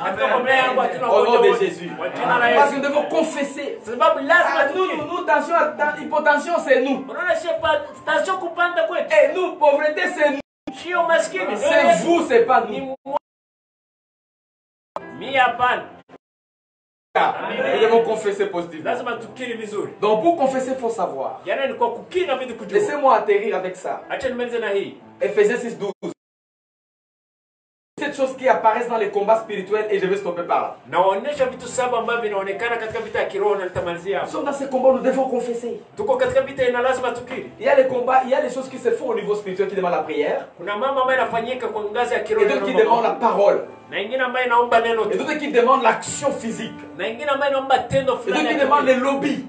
Au nom de Jésus. Parce que nous devons confesser. Nous, tension, hypotension, c'est nous. Et nous, pauvreté, c'est nous. C'est vous, c'est pas nous. Nous devons confesser positivement. Donc pour confesser, il faut savoir. Laissez-moi atterrir avec ça. Ephésiens 6, 12. Cette chose qui apparaissent dans les combats spirituels et je vais stopper par là. Nous sommes dans ces combats, nous devons confesser. Il y a les combats, il y a les choses qui se font au niveau spirituel qui demandent la prière. Et d'autres qui demandent la parole. Et d'autres qui demandent l'action physique. Et d'autres qui demandent les lobbies.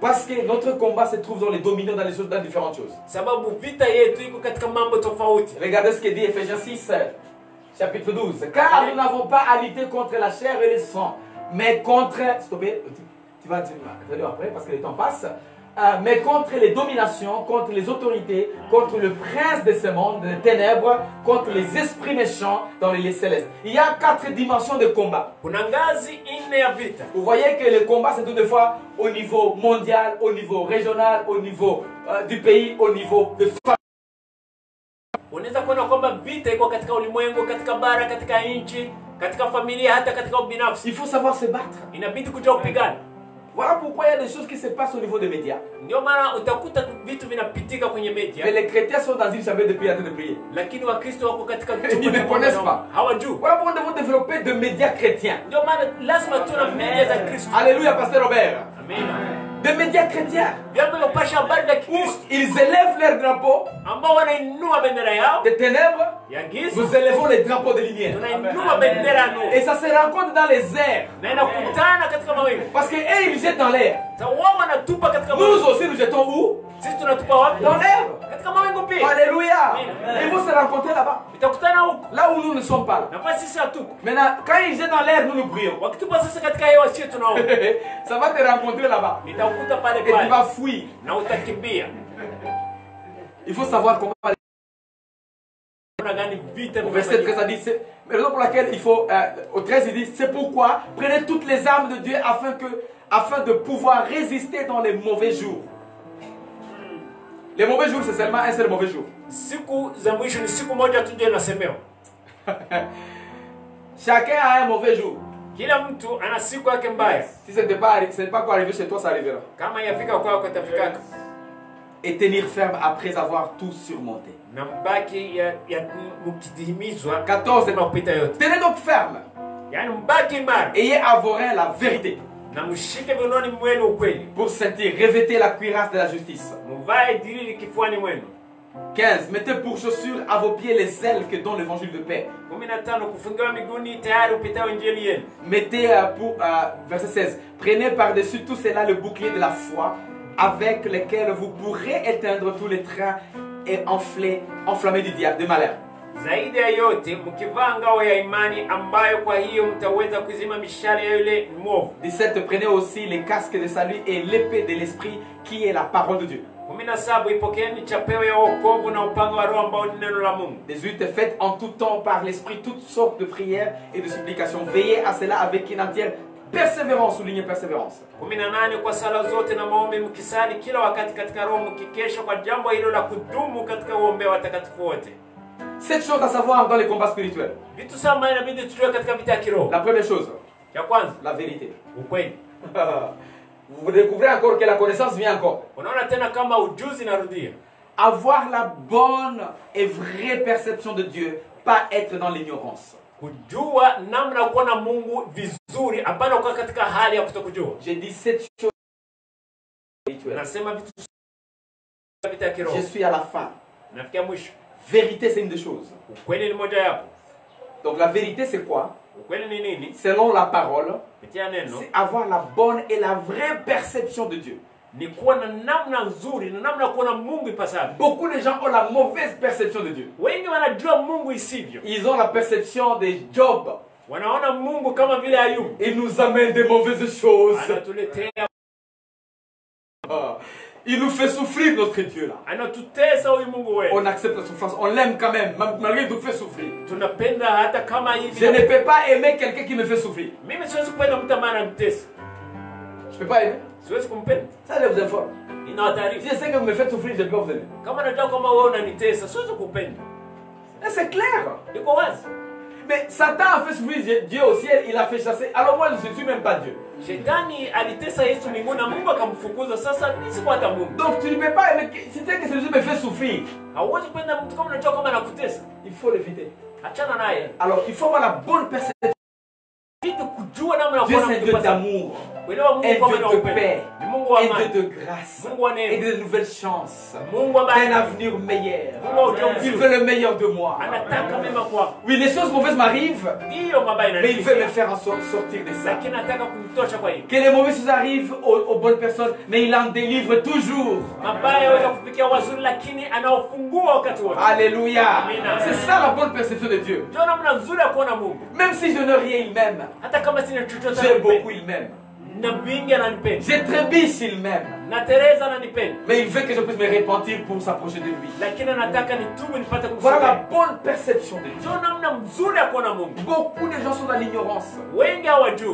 Parce que notre combat se trouve dans les dominants, dans les choses, dans différentes choses. Regardez ce que dit Ephésiens 6. Chapitre 12. Car nous n'avons pas à lutter contre la chair et le sang, mais contre... Stoppez, tu vas dire après parce que le temps passe. Mais contre les dominations, contre les autorités, contre le prince de ce monde, des ténèbres, contre les esprits méchants dans les lieux célestes. Il y a 4 dimensions de combat. Vous voyez que le combat, c'est toutefois au niveau mondial, au niveau régional, au niveau du pays, au niveau de famille. Unaweza kuona kwamba vita iko katika ulimwengu, katika bara, katika nchi, katika familia, hata katika ubinafsi. Il faut savoir se battre. Inabidi kujua kupigana. Voilà pourquoi il y a des choses qui se passent au niveau des médias. Ndio maana utakuta vitu vinapitika kwenye media. Mais les chrétiens sont dans une chambre de prière en train de prier. Lakini wakristo wako katika ils ne connaissent pas. Hawajui. Voilà pourquoi nous devons développer de médias chrétiens. Ndio maana lazima tuwe na media za Kristo. Alléluia, pasteur Robert. Amen. Des médias chrétiens où ils élèvent leur drapeau des ténèbres. Nous élevons les drapeaux de lumière. Et ça se rencontre dans les airs. Parce qu'eux ils jettent dans l'air. Nous aussi nous jetons où? Dans l'air. Alléluia. Ils vont se rencontrer là-bas. Là où nous ne sommes pas là. Maintenant, quand ils jettent dans l'air, nous nous prions. Ça va te rencontrer là-bas. Et tu vas fuir. Il faut savoir comment. Au verset 13, ça dit, c'est la raison pour laquelle il faut, au 13, il dit, c'est pourquoi prenez toutes les armes de Dieu afin de pouvoir résister dans les mauvais jours. Les mauvais jours, c'est seulement un seul mauvais jour. Chacun a un mauvais jour. Si ce n'est pas quoi arriver chez toi, ça arrivera. Et tenir ferme après avoir tout surmonté. 14. Tenez donc ferme. Ayez à vos reins la vérité. Pour sentir, revêtez la cuirasse de la justice. 15. Mettez pour chaussures à vos pieds les ailes que donne l'évangile de paix. Mettez pour verset 16. Prenez par-dessus tout cela le bouclier de la foi, avec lequel vous pourrez éteindre tous les trains et enflammés du diable, de malheur. 17. Prenez aussi les casques de salut et l'épée de l'esprit qui est la parole de Dieu. 18. Faites en tout temps par l'esprit toutes sortes de prières et de supplications. Veillez à cela avec une entière persévérance, soulignez persévérance. Cette chose à savoir dans les combats spirituels. La première chose, la vérité. Vous découvrez encore que la connaissance vient encore. Avoir la bonne et vraie perception de Dieu, pas être dans l'ignorance. J'ai dit cette chose. Je suis à la fin. Vérité, c'est une des choses. Donc la vérité, c'est quoi? Selon la parole, c'est avoir la bonne et la vraie perception de Dieu. Beaucoup de gens ont la mauvaise perception de Dieu. Ils ont la perception de Job. Il nous amène des mauvaises choses. Il nous fait souffrir, notre Dieu là. On accepte la souffrance, on l'aime quand même, malgré qu'il nous fait souffrir. Je ne peux pas aimer quelqu'un qui me fait souffrir. Je ne peux pas aimer. Ça, je vous informe. Si je sais que vous me faites souffrir, je ne peux pas vous aimer. C'est clair. Mais Satan a fait souffrir Dieu au ciel, il a fait chasser. Alors moi, je ne suis même pas Dieu. Donc tu ne peux pas aimer. Si tu sais que Jésus me fait souffrir, il faut l'éviter. Alors il faut avoir la bonne perception. Dieu c'est un Dieu d'amour. un Dieu de paix, un Dieu de grâce, et de nouvelles chances, d'un avenir meilleur. Il veut le meilleur de moi. Oui, les choses mauvaises m'arrivent, mais il veut me faire en sortir de ça. Que les mauvaises choses arrivent aux bonnes personnes, mais il en délivre toujours. Alléluia. C'est ça la bonne perception de Dieu. Même si je ne rien, il m'aime. J'ai beaucoup, il m'aime. J'ai trébuche, il m'aime. Mais il veut que je puisse me repentir pour s'approcher de lui. Voilà la bonne perception de Dieu. Beaucoup de gens sont dans l'ignorance.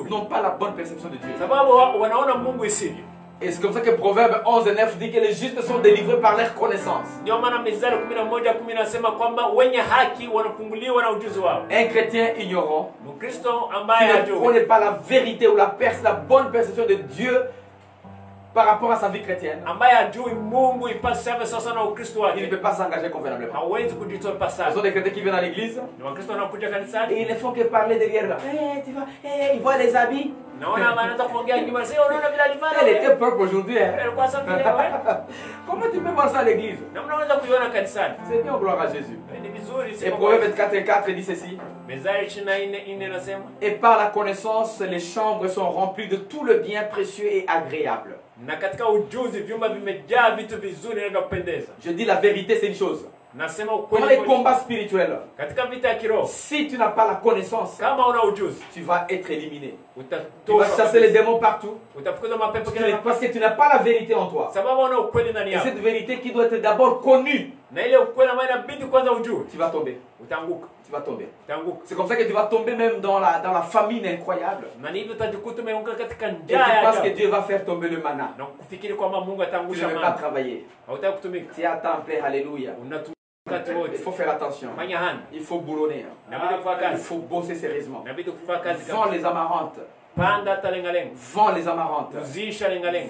N'ont pas la bonne perception de Dieu. Et c'est comme ça que Proverbe 11 et 9 dit que les justes sont délivrés par leur connaissance. Un chrétien ignorant qui ne connaît pas la vérité ou la bonne perception de Dieu par rapport à sa vie chrétienne, il ne peut pas s'engager convenablement. Ce sont des chrétiens qui viennent à l'église et ils ne font que parler derrière là. Ils voient les habits. Elle était propre aujourd'hui. Hein? Comment tu peux voir ça à l'église? C'est bien, gloire à Jésus. Et Proverbe 24 et 4 dit ceci. Et par la connaissance, les chambres sont remplies de tout le bien précieux et agréable. Je dis la vérité, c'est une chose. Dans les combats spirituels, si tu n'as pas la connaissance, tu vas être éliminé. Tu vas chasser les démons partout parce que tu n'as pas la vérité en toi. Et cette vérité qui doit être d'abord connue, tu vas tomber. Tu vas tomber. C'est comme ça que tu vas tomber même dans la famine incroyable. Et tu penses que Dieu va faire tomber le manna. Tu ne veux pas travailler. Tu es à temps plein, alléluia. Il faut faire attention. Il faut boulonner. Il faut bosser sérieusement. Vends les amarantes. Vends les amarantes.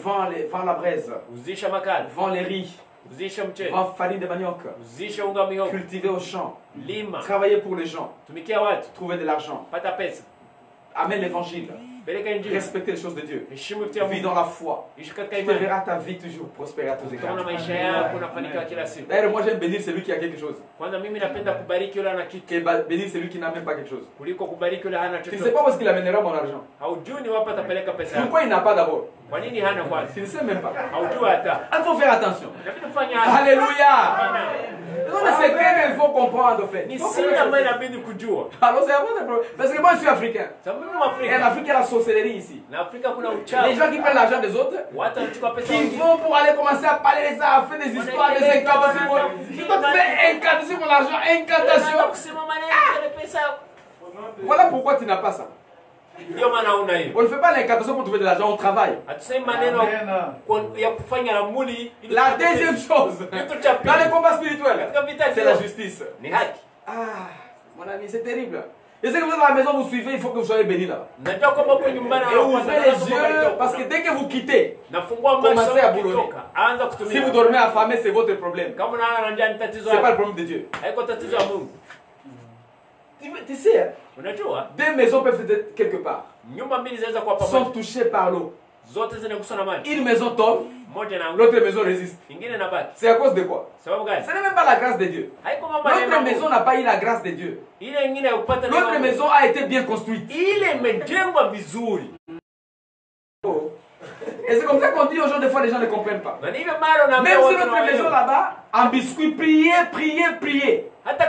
Vends la braise. Vends les riz. Vends farine de manioc. Cultiver au champ. Travailler pour les gens. Trouver de l'argent. Amène l'évangile. Respecter les choses de Dieu. Vis dans la foi. Tu verras ta vie toujours prospérer à tous égards. D'ailleurs, moi j'aime bénir celui qui a quelque chose. Bénir celui qui n'a même pas quelque chose. Tu ne sais pas où est-ce qu'il amènera mon argent. Pourquoi il n'a pas d'abord? Tu ne sais même pas. Il faut faire attention. Alléluia. C'est qu'il faut comprendre en fait. Alors c'est un bon problème. Parce que moi je suis africain. Et en Afrique il y a la sorcellerie ici. Les gens qui prennent l'argent des autres, qui vont pour aller commencer à parler de ça, à faire des histoires, des incantations. Tu dois faire incanter mon argent, incantation. Voilà pourquoi tu n'as pas ça. On ne fait pas l'incantation pour trouver de l'argent, on travaille. La deuxième chose, dans les combats spirituels, c'est la justice. Ah, mon ami, c'est terrible. Et c'est comme ça dans la maison, vous suivez, il faut que vous soyez bénis là. Et ouvrez les yeux, parce que dès que vous quittez, commencez à boulonner. Si vous dormez affamé, c'est votre problème. Ce n'est pas le problème de Dieu. Tu sais, hein? Deux maisons peuvent être quelque part. Sont touchées par l'eau. Une maison tombe, l'autre maison résiste. C'est à cause de quoi? Ce n'est même pas la grâce de Dieu. L'autre maison n'a pas eu la grâce de Dieu. L'autre maison a été bien construite. Et c'est comme ça qu'on dit aux gens, des fois les gens ne comprennent pas. Même si notre maison là-bas, en biscuit, priez, priez, priez. Papa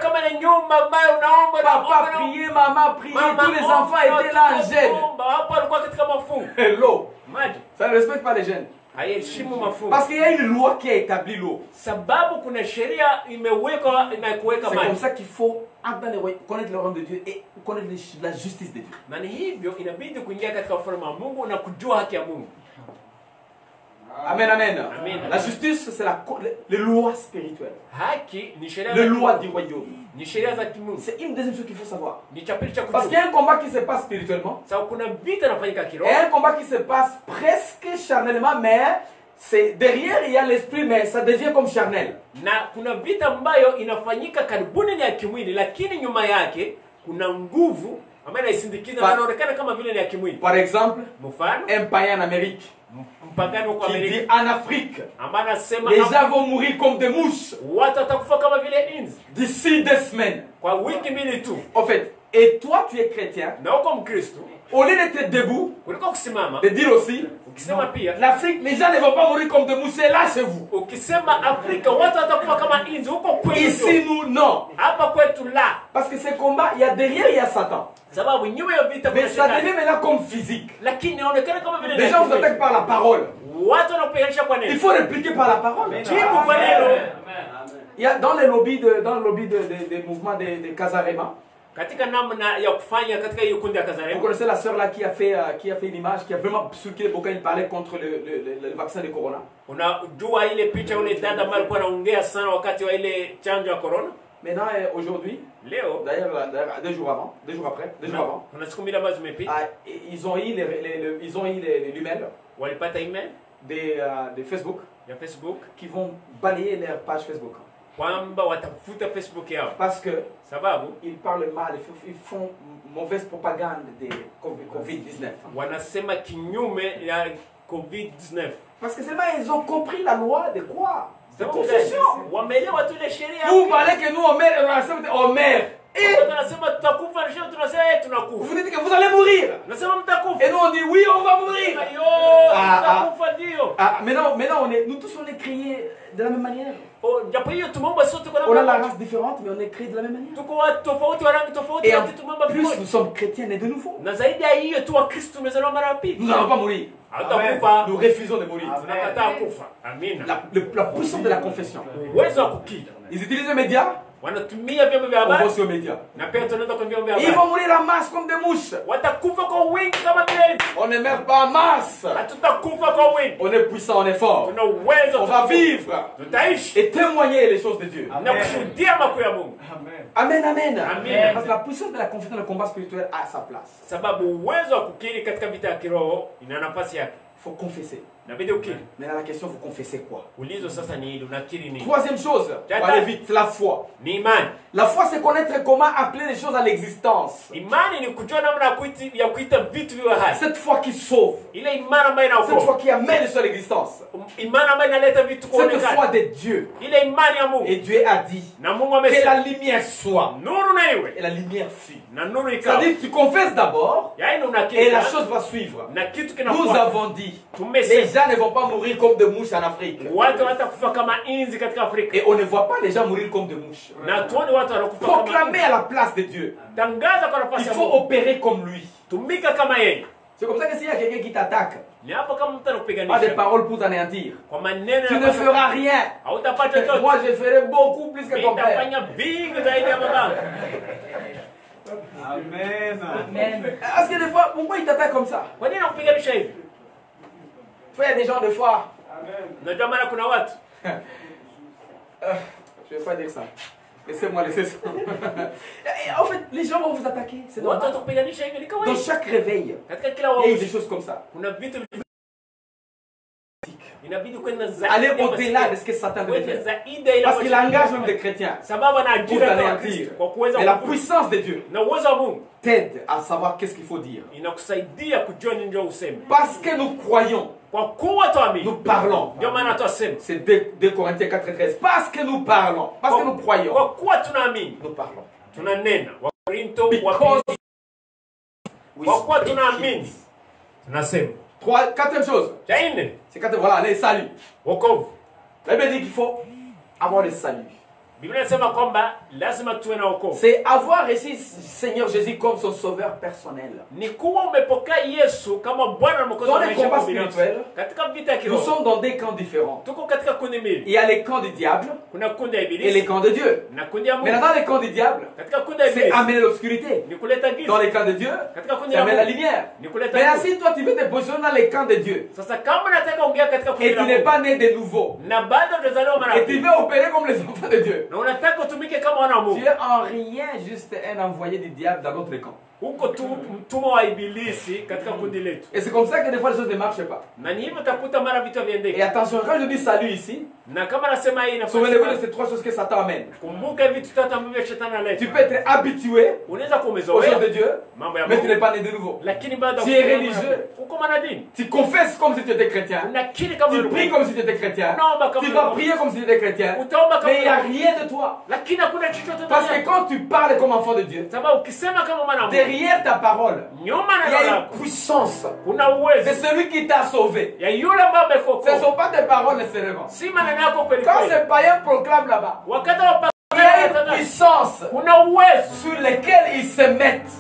priez, maman priez, tous les enfants étaient là en gêne. Hello. Ça ne respecte pas les gènes. Parce qu'il y a une loi qui a établi l'eau. C'est comme ça qu'il faut connaître le royaume de Dieu et connaître la justice de Dieu. Amen, amen. La justice, c'est les lois spirituelles. Les lois du royaume. C'est une deuxième chose qu'il faut savoir. Parce qu'il y a un combat qui se passe spirituellement. Et un combat qui se passe presque charnellement, mais derrière il y a l'esprit, mais ça devient comme charnel. Par exemple, un païen en Amérique qui dit en Afrique, les gens vont mourir comme des mouches d'ici 2 semaines. En fait, et toi tu es chrétien, au lieu d'être debout, de dire aussi, l'Afrique, les gens ne vont pas mourir comme des mouches, c'est là chez vous. Ici nous, non. Parce que ce combat, il y a derrière, il y a Satan. Mais ça devient maintenant comme physique. Les gens vous attaquent par la parole. Il faut répliquer par la parole. Il y a dans le lobby des mouvements de Kazarema. Vous connaissez la sœur là qui a fait une image, qui a vraiment surqué beaucoup, il parlait contre le vaccin de Corona. Maintenant, aujourd'hui, d'ailleurs 2 jours après, ils ont eu les lumelles de Facebook qui vont balayer leur page Facebook. Parce que ils parlent mal, ils font mauvaise propagande de Covid-19. Parce que seulement ils ont compris la loi de quoi? De confession. Vous parlez que nous on meurt, on meurt. Et vous dites que vous allez mourir. Et nous on dit oui, on va mourir. Maintenant nous tous on est créés de la même manière. On a la race différente, mais on est créés de la même manière. Et en plus, nous sommes chrétiens et de nouveau. Nous n'allons pas mourir. Nous refusons de mourir. La puissance de la confession. Ils utilisent les médias. On va aussi aux médias. Ils vont mourir en masse comme des mouches. On ne meurt pas en masse. On est puissant, on est fort. On va vivre et témoigner les choses de Dieu. Amen, amen. Parce que la puissance de la confession dans le combat spirituel a sa place. Il faut confesser. Mais dans la question, vous confessez quoi? 3e chose, on va aller vite, la foi. La foi, c'est connaître comment appeler les choses à l'existence. Cette foi qui sauve. Cette foi qui amène les choses à l'existence. Cette foi de Dieu. Et Dieu a dit que la lumière soit. Et la lumière fut. C'est-à-dire que tu confesses d'abord et la chose va suivre. Nous avons dit, les gens ne vont pas mourir comme des mouches en Afrique. Et on ne voit pas les gens mourir comme des mouches. Proclamer à la place de Dieu. Il faut opérer comme lui. C'est comme ça que s'il y a quelqu'un qui t'attaque, pas de paroles pour t'anéantir. Tu ne feras rien. Moi je ferai beaucoup plus que ton père. Amen. Parce que des fois, pourquoi il t'attaque comme ça? Il y a des gens des fois. Je ne vais pas dire ça. Laissez-moi laisser ça. En fait, les gens vont vous attaquer. C'est normal. Dans chaque réveil, il y a des choses comme ça. Aller au-delà de ce que Satan veut faire. Parce qu'il engage même des chrétiens pour t'anéantir. Mais la puissance de Dieu t'aide à savoir qu'est-ce qu'il faut dire. Parce que nous croyons, nous parlons. C'est 2 Corinthiens 4:13. Parce que nous parlons, parce que nous croyons, nous parlons. Because 4e chose. C'est 4e, voilà, les saluts. La Bible dit qu'il faut avoir le salut. C'est avoir reçu Seigneur Jésus comme son sauveur personnel. Dans les combats spirituels, nous sommes dans des camps différents. Il y a les camps du diable et les camps de Dieu. Mais dans les camps du diable, c'est amener l'obscurité. Dans les camps de Dieu, c'est amener la lumière. Mais si toi tu veux te positionner dans les camps de Dieu et tu n'es pas né de nouveau et tu veux opérer comme les enfants de Dieu, tu es en rien juste un envoyé du diable dans notre camp. Et c'est comme ça que des fois les choses ne marchent pas. Et attention, quand je dis salut ici, Souvenez-vous de ces 3 choses que Satan amène. Tu peux être habitué aux choses de Dieu, mais tu n'es pas né de nouveau. Tu es religieux. Tu confesses comme si tu étais chrétien. Tu pries comme si tu étais chrétien. Tu vas prier comme si tu étais chrétien. Mais il n'y a rien de toi. Parce que quand tu parles comme enfant de Dieu, derrière ta parole, il y a une puissance de celui qui t'a sauvé. Ce ne sont pas tes paroles nécessairement. Quand ces païens proclament là-bas, il y a une puissance sur laquelle ils se mettent.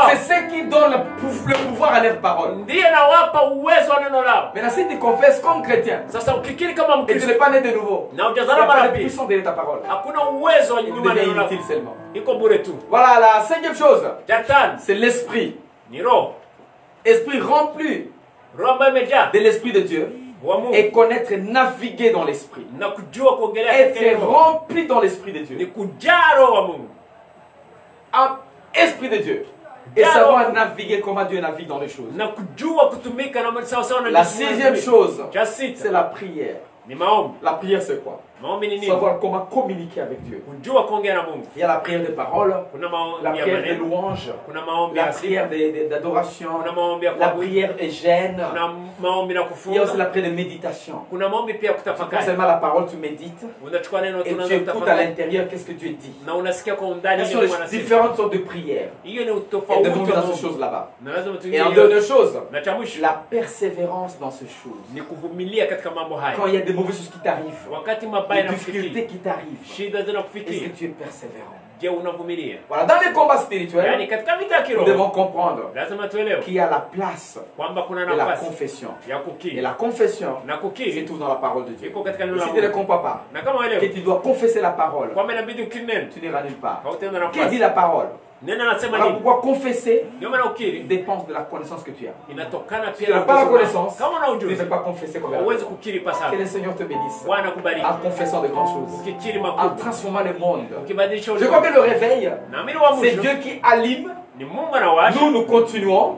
C'est ce qui donne le pouvoir à leurs paroles. Maintenant, si tu confesses comme chrétien et tu n'es pas né de nouveau, il n'y a pas de puissance derrière ta parole. Il devient inutile seulement. Voilà la 5e chose. C'est l'esprit. Esprit rempli de l'esprit de Dieu. Et connaître, naviguer dans l'esprit. Être rempli dans l'esprit de Dieu. Un esprit de Dieu. Et savoir naviguer comment Dieu navigue dans les choses. La 6e chose, c'est la prière. La prière, c'est quoi? Savoir comment communiquer avec Dieu. Il y a la prière de parole, la prière de louange, la prière d'adoration, la prière de gêne. Il y a aussi la prière de méditation. Quand seulement la parole, tu médites et tu écoutes à l'intérieur qu'est-ce que Dieu dit. Quelles sont les différentes sortes de prières. Et devons dans ces choses là-bas. Et en dernière chose, la persévérance dans ces choses. Quand il y a des mauvaises choses qui t'arrivent, des difficultés qui t'arrivent, est-ce que tu es persévérant? Voilà, dans les combats spirituels, nous devons comprendre qu'il y a la place de la confession. Et la confession se trouve dans la parole de Dieu. Et si tu ne comprends pas que tu dois confesser la parole, tu n'iras nulle part. Qui dit la parole? Alors pourquoi confesser dépend de la connaissance que tu as. Si tu n'as pas la connaissance, tu ne peux pas confesser comme que le Seigneur te bénisse en confessant de grandes choses, en transformant le monde. Je crois que le réveil, c'est Dieu qui allume. Nous continuons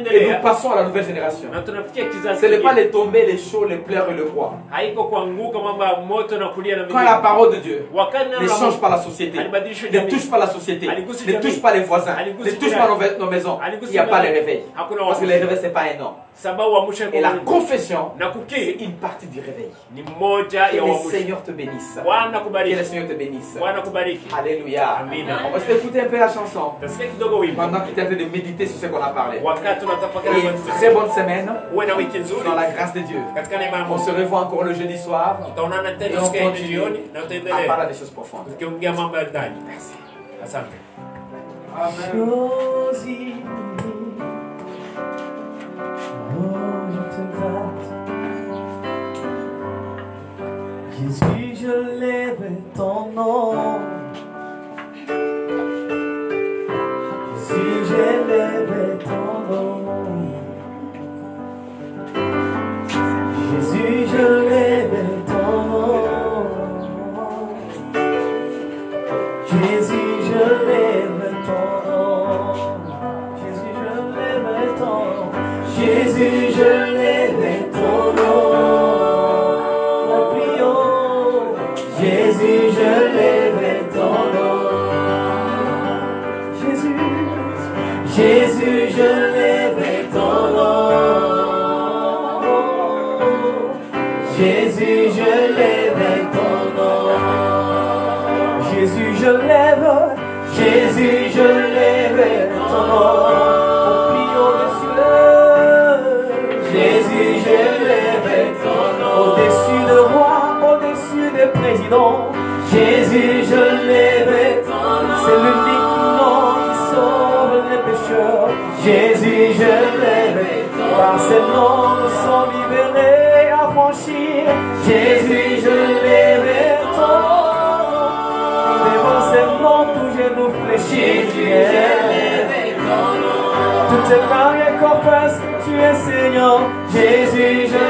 et nous passons à la nouvelle génération. Ce n'est pas les tombées, les chauds, les pleurs et le froid. Quand la parole de Dieu ne change pas la société, ne touche pas la société, ne touche pas les voisins, ne touche pas nos maisons, il n'y a pas de réveil. Parce que le réveil, ce n'est pas un homme. Et la confession, c'est une partie du réveil. Que le Seigneur te bénisse. Que le Seigneur te bénisse. Alléluia. On va s'écouter un peu la chanson. Pendant qu'il est en train de méditer sur ce qu'on a parlé. Et une très bonne semaine dans la grâce de Dieu. On se revoit encore le jeudi soir et on continue à parler des choses profondes. Merci. Choisis, oh je te gratte. Jésus, je lève ton nom. Jésus, je lève ton nom. Jésus, je lève ton nom. Jésus, je lève ton nom. Jésus, je lève ton nom. Jésus, je lève ton nom. Nous prions. Jésus, je lève ton nom. Jésus, Jésus, je lève ton nom. Jésus, je lève ton nom. Jésus, je lève. Jésus, je lève ton nom. Au plus haut des cieux. Jésus, je lève ton nom. Au-dessus de rois, au-dessus des présidents. Jésus, je lève ton nom. C'est l'unique nom qui sauve les pécheurs. Jésus, je lève ton nom. Par ce nom, nous sommes libérés, affranchis. Jésus, je lève ton nom. Devant ce nom, tout genou fléchit. Tu es toutes tes mains et confessent, tu es Seigneur. Jésus, je